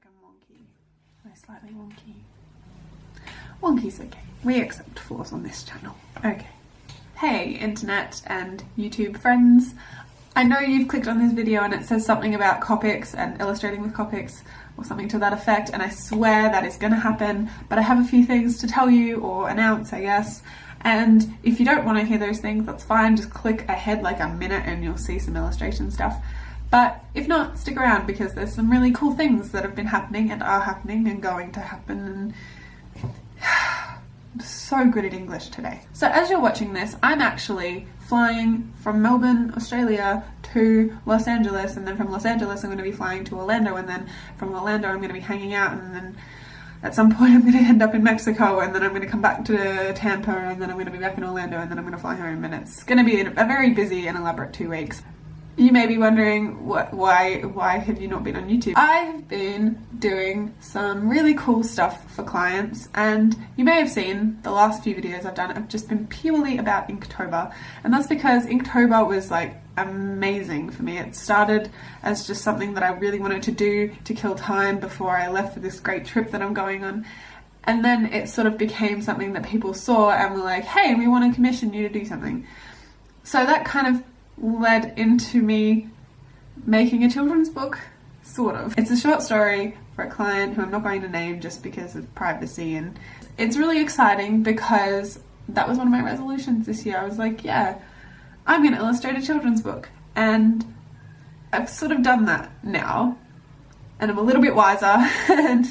I'm wonky. Am I slightly wonky? Wonky's okay. We accept flaws on this channel. Okay. Hey, internet and YouTube friends. I know you've clicked on this video and it says something about Copics and illustrating with Copics or something to that effect, and I swear that is going to happen, but I have a few things to tell you or announce, I guess. And if you don't want to hear those things, that's fine. Just click ahead like a minute and you'll see some illustration stuff. But if not, stick around because there's some really cool things that have been happening and are happening and going to happen. And I'm so good at English today. So as you're watching this, I'm actually flying from Melbourne, Australia to Los Angeles, and then from Los Angeles I'm going to be flying to Orlando, and then from Orlando I'm going to be hanging out, and then at some point I'm going to end up in Mexico, and then I'm going to come back to Tampa, and then I'm going to be back in Orlando, and then I'm going to fly home, and it's going to be a very busy and elaborate 2 weeks. You may be wondering, why have you not been on YouTube? I've been doing some really cool stuff for clients, and you may have seen the last few videos I've done have just been purely about Inktober, and that's because Inktober was like amazing for me. It started as just something that I really wanted to do to kill time before I left for this great trip that I'm going on, and then it sort of became something that people saw and were like, hey, we want to commission you to do something. So that kind of led into me making a children's book, sort of. It's a short story for a client who I'm not going to name just because of privacy, and it's really exciting because that was one of my resolutions this year. I was like, yeah, I'm going to illustrate a children's book, and I've sort of done that now, and I'm a little bit wiser and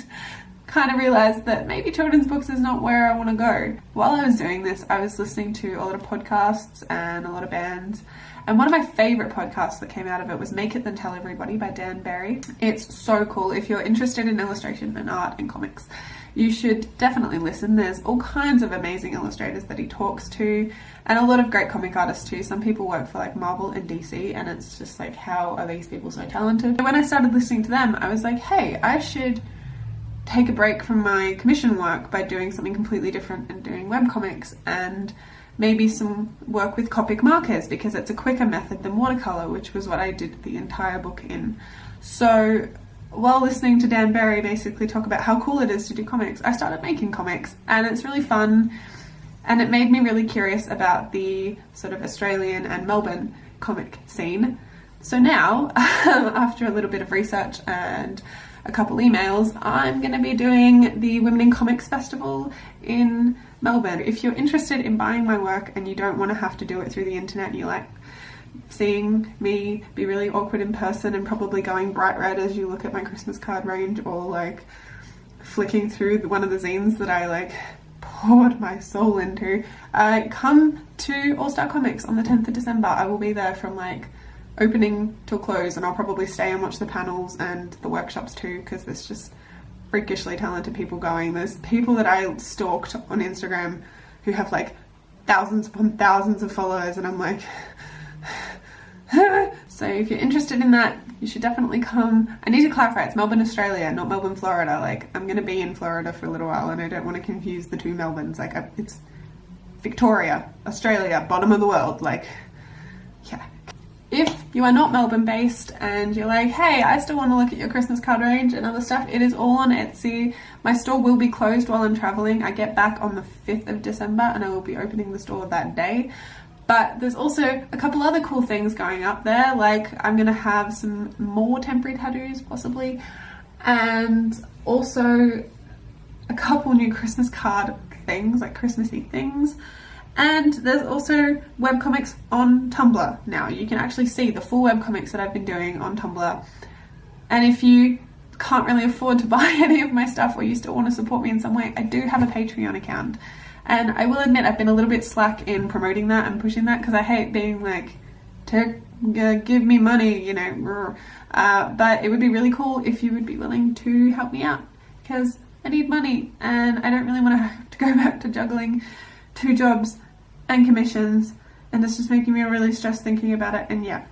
kind of realized that maybe children's books is not where I want to go. While I was doing this, I was listening to a lot of podcasts and a lot of bands, and one of my favorite podcasts that came out of it was Make It Then Tell Everybody by Dan Barry. It's so cool. If you're interested in illustration and art and comics, you should definitely listen. There's all kinds of amazing illustrators that he talks to, and a lot of great comic artists too. Some people work for like Marvel and DC, and it's just like, how are these people so talented? When I started listening to them, I was like, hey, I should take a break from my commission work by doing something completely different and doing webcomics, and maybe some work with Copic markers because it's a quicker method than watercolor, which was what I did the entire book in. So while listening to Dan Barry basically talk about how cool it is to do comics, I started making comics, and it's really fun, and it made me really curious about the sort of Australian and Melbourne comic scene. So now, after a little bit of research and a couple emails, I'm going to be doing the Women in Comics Festival in Melbourne. If you're interested in buying my work and you don't want to have to do it through the internet, you like seeing me be really awkward in person and probably going bright red as you look at my Christmas card range, or like flicking through one of the zines that I like poured my soul into, come to All Star Comics on the 10th of December. I will be there from like opening till close, and I'll probably stay and watch the panels and the workshops too, because there's just freakishly talented people going. There's people that I stalked on Instagram who have like thousands upon thousands of followers, and I'm like so if you're interested in that, you should definitely come. I need to clarify, it's Melbourne, Australia, not Melbourne, Florida. Like, I'm gonna be in Florida for a little while, and I don't want to confuse the two Melbournes. Like, it's Victoria, Australia, bottom of the world. Like, yeah. If you are not Melbourne based and you're like, hey, I still want to look at your Christmas card range and other stuff, it is all on Etsy. My store will be closed while I'm traveling. I get back on the 5th of December and I will be opening the store that day. But there's also a couple other cool things going up there. Like, I'm going to have some more temporary tattoos possibly, and also a couple new Christmas card things, like Christmassy things. And there's also webcomics on Tumblr now. You can actually see the full webcomics that I've been doing on Tumblr. And if you can't really afford to buy any of my stuff, or you still want to support me in some way, I do have a Patreon account. And I will admit I've been a little bit slack in promoting that and pushing that, because I hate being like, give me money, you know. But it would be really cool if you would be willing to help me out, because I need money and I don't really want to have to go back to juggling 2 jobs and commissions, and it's just making me really stressed thinking about it. And yeah,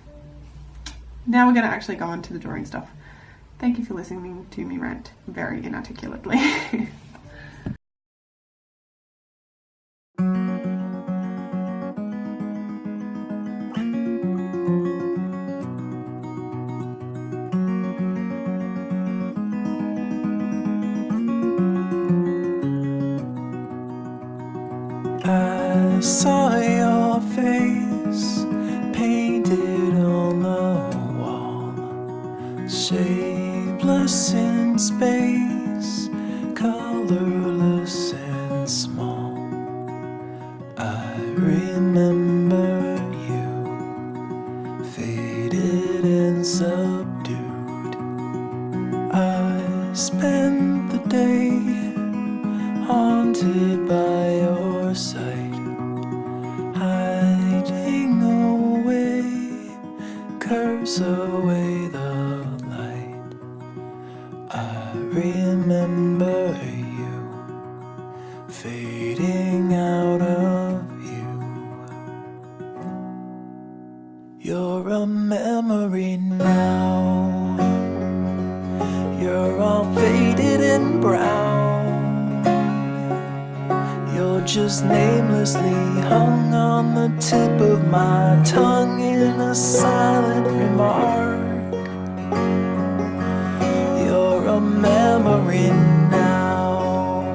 now we're going to actually go on to the drawing stuff. Thank you for listening to me rant very inarticulately. saw your face painted on the wall, shapeless in space, colorless and small. I remember you, faded and subdued. I spent the day haunted by your sight, hiding away, curse away the light. I remember you, fading out of view. You're a memory now, you're all faded and brown. You're just namelessly hung on the tip of my tongue in a silent remark. You're a memory now,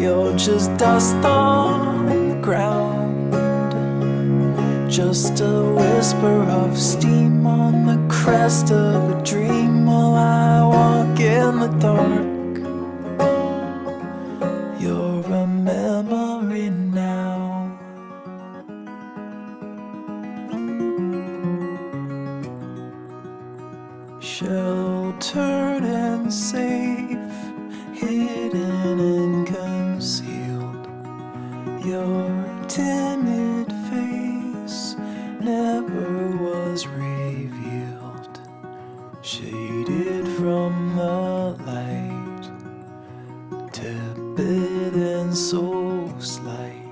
you're just dust on the ground, just a whisper of steam on the crest of a dream while I walk in the dark. You're a memory now. Sheltered and safe, hidden and concealed, your timid face never was revealed, shaded from the light, tepid and so slight.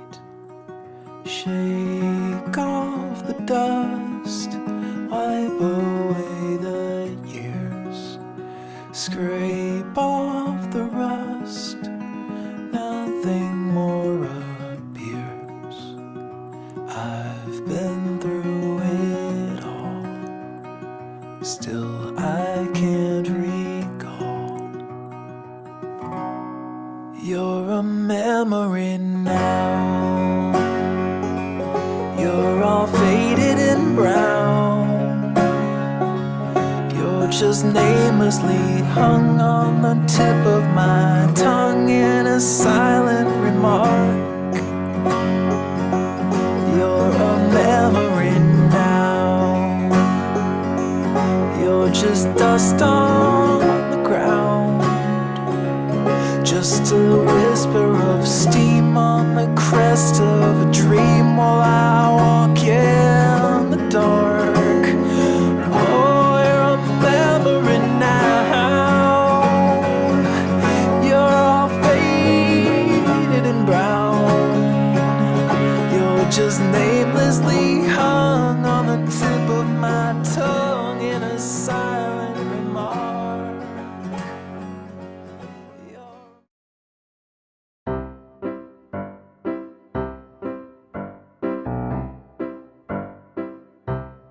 Shake off the dust, wipe away the years, scrape off the rust, nothing more appears. I've been through it all, still I can't recall. You're a memory now, you're all faded and brown. You're just namelessly hung on the tip of my tongue in a silent remark. You're a memory now, you're just dust on